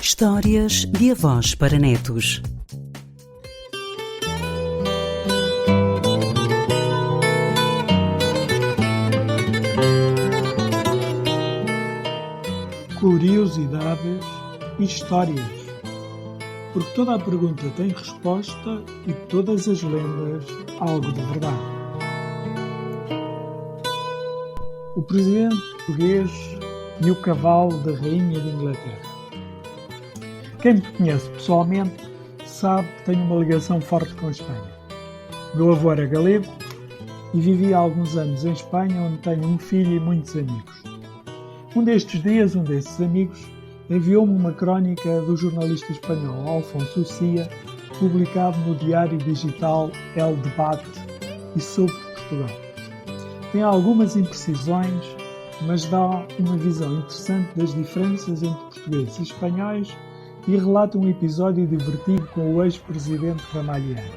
Histórias de avós para netos. Curiosidades e histórias. Porque toda a pergunta tem resposta e todas as lendas algo de verdade. O presidente português e o cavalo da rainha de Inglaterra. Quem me conhece pessoalmente sabe que tenho uma ligação forte com a Espanha. Meu avô era galego e vivi há alguns anos em Espanha, onde tenho um filho e muitos amigos. Um destes dias, um desses amigos enviou-me uma crónica do jornalista espanhol Alfonso Ucía, publicado no diário digital El Debate e sobre Portugal. Tem algumas imprecisões, mas dá uma visão interessante das diferenças entre portugueses e espanhóis e relata um episódio divertido com o ex-presidente Ramalhianos.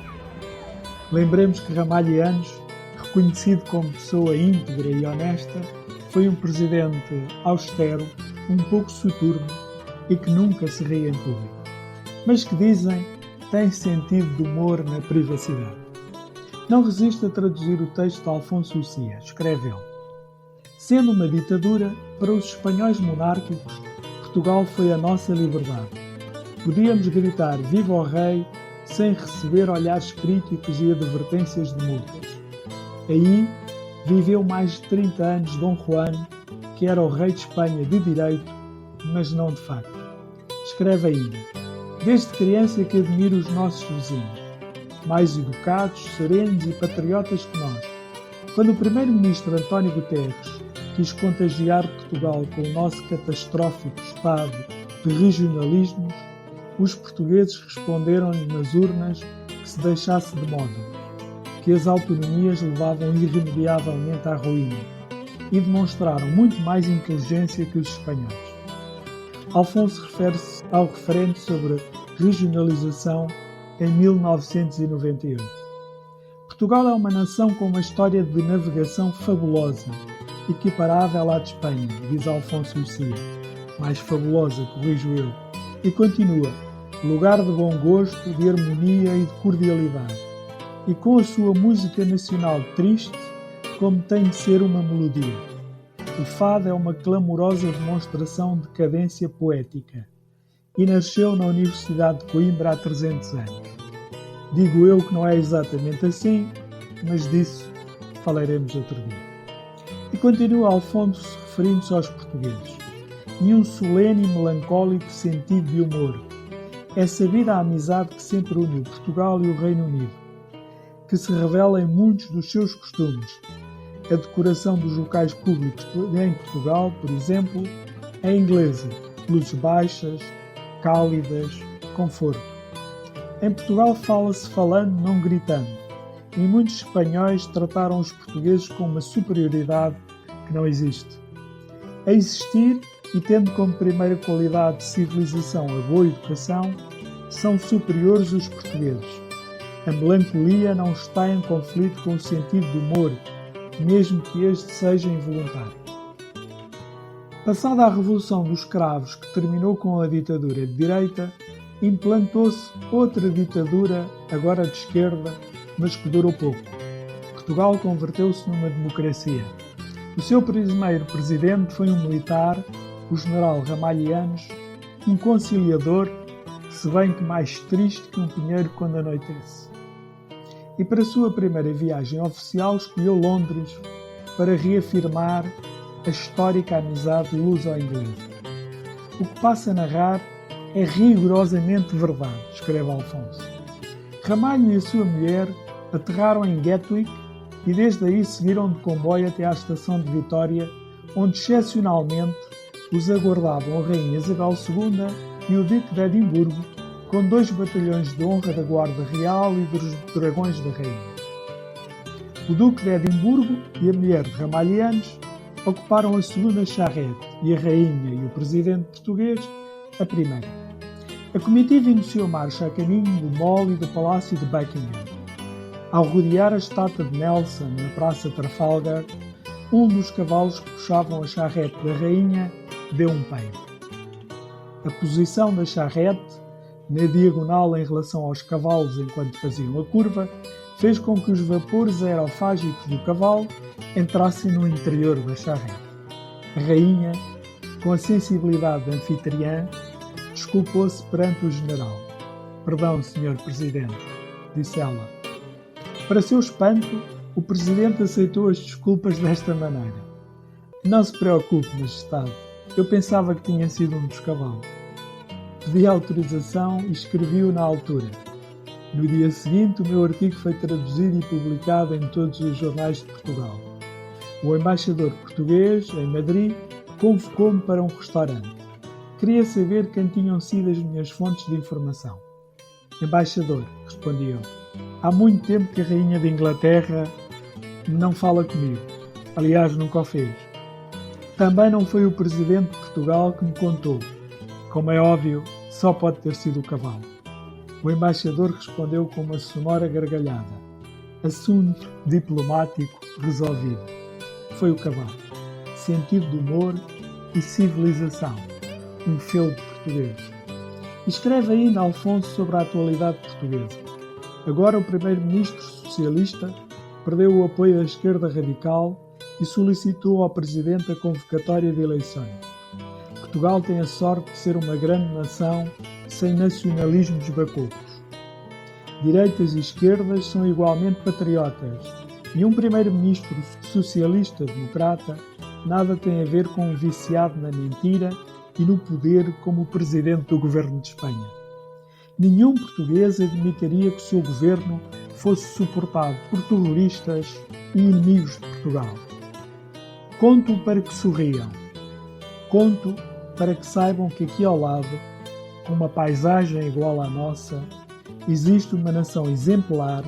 Lembremos que Ramalhianos, reconhecido como pessoa íntegra e honesta, foi um presidente austero, um pouco soturno e que nunca se ria em público, mas que dizem tem sentido de humor na privacidade. Não resisto a traduzir o texto de Alfonso Ucía. Escreve ele: sendo uma ditadura, para os espanhóis monárquicos, Portugal foi a nossa liberdade. Podíamos gritar viva o rei sem receber olhares críticos e advertências de multas. Aí viveu mais de 30 anos Dom Juan, que era o rei de Espanha de direito, mas não de facto. Escreve ainda: desde criança que admiro os nossos vizinhos, mais educados, serenos e patriotas que nós. Quando o primeiro-ministro António Guterres quis contagiar Portugal com o nosso catastrófico estado de regionalismos, os portugueses responderam-lhe nas urnas que se deixasse de moda, que as autonomias levavam irremediavelmente à ruína, e demonstraram muito mais inteligência que os espanhóis. Alfonso refere-se ao referendo sobre regionalização em 1998. Portugal é uma nação com uma história de navegação fabulosa, equiparável à de Espanha, diz Alfonso Ucía. Mais fabulosa, corrijo eu. E continua: lugar de bom gosto, de harmonia e de cordialidade. E com a sua música nacional triste, como tem de ser uma melodia. O fado é uma clamorosa demonstração de cadência poética e nasceu na Universidade de Coimbra há 300 anos. Digo eu que não é exatamente assim, mas disso falaremos outro dia. E continua Alfonso referindo-se aos portugueses. E um solene e melancólico sentido de humor. É sabida a amizade que sempre uniu Portugal e o Reino Unido, que se revela em muitos dos seus costumes. A decoração dos locais públicos em Portugal, por exemplo, é inglesa, luzes baixas, cálidas, conforto. Em Portugal fala-se falando, não gritando, e muitos espanhóis trataram os portugueses com uma superioridade que não existe. A existir, e tendo como primeira qualidade de civilização a boa educação, são superiores os portugueses. A melancolia não está em conflito com o sentido do humor, mesmo que este seja involuntário. Passada a Revolução dos Cravos, que terminou com a ditadura de direita, implantou-se outra ditadura, agora de esquerda, mas que durou pouco. Portugal converteu-se numa democracia. O seu primeiro presidente foi um militar, o general Ramalhianos, um conciliador, se bem que mais triste que um pinheiro quando anoitece. E para a sua primeira viagem oficial escolheu Londres para reafirmar a histórica amizade luso-inglesa. O que passa a narrar é rigorosamente verdade, escreve Alfonso. Ramalho e a sua mulher aterraram em Gatwick e desde aí seguiram de comboio até à estação de Vitória, onde excepcionalmente os aguardavam a Rainha Isabel II e o Duque de Edimburgo, com 2 batalhões de honra da Guarda Real e dos Dragões da Rainha. O Duque de Edimburgo e a mulher de Ramalhianos ocuparam a segunda charrete e a Rainha e o Presidente português a primeira. A comitiva iniciou marcha a caminho do Mall e do Palácio de Buckingham. Ao rodear a estátua de Nelson na Praça Trafalgar, um dos cavalos que puxavam a charrete da Rainha deu um peio. A posição da charrete, na diagonal em relação aos cavalos enquanto faziam a curva, fez com que os vapores aerofágicos do cavalo entrassem no interior da charrete. A rainha, com a sensibilidade anfitriã, desculpou-se perante o general. "Perdão, Sr. Presidente", disse ela. Para seu espanto, o Presidente aceitou as desculpas desta maneira. "Não se preocupe, Majestade. Eu pensava que tinha sido um dos cavalos." Pedi autorização e escrevi-o na altura. No dia seguinte, o meu artigo foi traduzido e publicado em todos os jornais de Portugal. O embaixador português, em Madrid, convocou-me para um restaurante. Queria saber quem tinham sido as minhas fontes de informação. "Embaixador", respondi eu, "há muito tempo que a Rainha de Inglaterra não fala comigo. Aliás, nunca o fez. Também não foi o Presidente de Portugal que me contou. Como é óbvio, só pode ter sido o cavalo." O embaixador respondeu com uma sonora gargalhada. Assunto diplomático resolvido. Foi o cavalo. Sentido de humor e civilização. Um feudo português. Escreve ainda Alfonso sobre a atualidade portuguesa. Agora o primeiro-ministro socialista perdeu o apoio da esquerda radical e solicitou ao Presidente a convocatória de eleições. Portugal tem a sorte de ser uma grande nação sem nacionalismos bacocos. Direitas e esquerdas são igualmente patriotas e um primeiro-ministro socialista-democrata nada tem a ver com um viciado na mentira e no poder como o Presidente do Governo de Espanha. Nenhum português admitiria que o seu governo fosse suportado por terroristas e inimigos de Portugal. Conto para que sorriam. Conto para que saibam que aqui ao lado, com uma paisagem igual à nossa, existe uma nação exemplar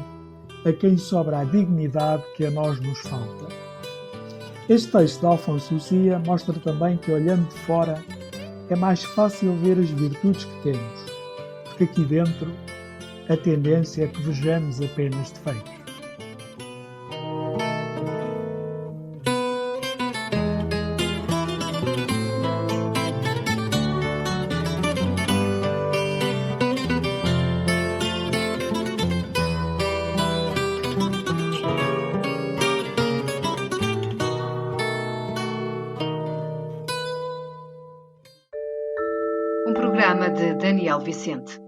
a quem sobra a dignidade que a nós nos falta. Este texto de Alfonso Lucia mostra também que, olhando de fora, é mais fácil ver as virtudes que temos, porque aqui dentro a tendência é que vejamos apenas defeitos. Um programa de Daniel Vicente.